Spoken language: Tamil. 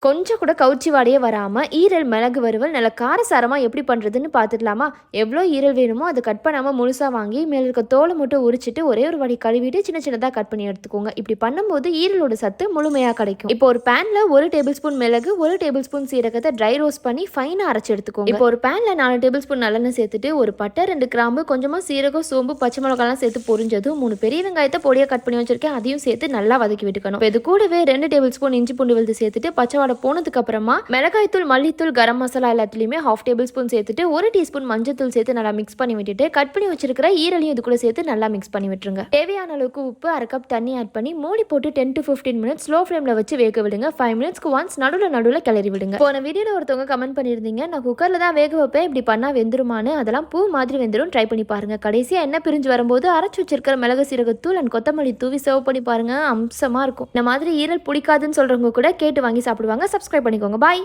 கொஞ்சம் கூட கவுச்சி வாடையே வராமல் ஈரல் மிளகு வறுவல் நல்ல காரசாரமாக எப்படி பண்ணுறதுன்னு பார்த்துடலாமா? எவ்வளோ ஈரல் வேணுமோ அதை கட் பண்ணாமல் முழுசாக வாங்கி மேலே இருக்க தோலை மட்டும் உரிச்சிட்டு ஒரே ஒரு வாடி கழுவிட்டு சின்ன சின்னதாக கட் பண்ணி எடுத்துக்கோங்க. இப்படி பண்ணும்போது ஈரலோட சத்து முழுமையாக கிடைக்கும். இப்போ ஒரு பேனில் 1 டேபிள் ஸ்பூன் மிளகு 1 டேபிள் ஸ்பூன் சீரகத்தை ட்ரை ரோஸ்ட் பண்ணி ஃபைனாக அரைச்சி எடுத்துக்கோங்க. இப்போ ஒரு பேனில் 4 டேபிள் ஸ்பூன் நல்லெண்ணெய் சேர்த்துட்டு ஒரு பட்டை 2 கிராம்பு கொஞ்சமாக சீரகம் சோம்பு பச்சை மிளகாலாம் சேர்த்து பொரிஞ்சதும் 3 பெரிய வெங்காயத்தை பொடியாக கட் பண்ணி வச்சிருக்கேன் அதையும் சேர்த்து நல்லா வதக்கி விட்டுக்கணும். இது கூடவே 2 டேபிள் ஸ்பூன் இஞ்சி பூண்டு விழுது சேர்த்துட்டு பச்சை வாடை போனதுக்கு அப்புறமா மிளகாய்த்தூள் மல்லித்தூள் கரம் மசாலா எல்லாத்துலயுமே 1/2 டேபிள் ஸ்பூன் சேர்த்துட்டு 1 டீஸ்பூன் மஞ்சத்தூள் சேர்த்து நல்லா மிக்ஸ் பண்ணி விட்டுட்டு கட் பண்ணி வச்சிருக்கிற ஈரலையும் இது கூட சேர்த்து நல்லா மிக்ஸ் பண்ணி விட்டுருங்க. தேவையான அளவுக்கு உப்பு 1/2 கப் தண்ணி ஆட் பண்ணி மூடி போட்டு 10 to 15 மினிட்ஸ் ஸ்லோ ஃப்ளேம்ல வச்சு வேக விடுங்க. 5 மினிட்ஸ்க்கு ஒன்ஸ் நடுவில் கிளறி விடுங்க. போன வீடியோல ஒருத்தவங்க கமெண்ட் பண்ணியிருந்தீங்க, நான் குக்கர்ல தான் வேக வைப்பேன் இப்படி பண்ணா வெந்துருமான்னு. அதெல்லாம் பூ மாதிரி வெந்துரும், ட்ரை பண்ணி பாருங்க. கடைசியா எண்ணெய் பிரிஞ்சு வரும்போது அரைச்சு வச்சிருக்கிற மிளகு சீரகத்தூள் அண்ட் கொத்தமல்லி தூவி சர்வ் பண்ணி பாருங்க, அம்சமா இருக்கும். இந்த மாதிரி ஈரல் பிடிக்காதுன்னு சொல்றவங்க கூட கேட்டு வாங்கி சாப்பிடுவாங்க. சப்ஸ்கிரைப் பண்ணிக்கோங்க. பாய்.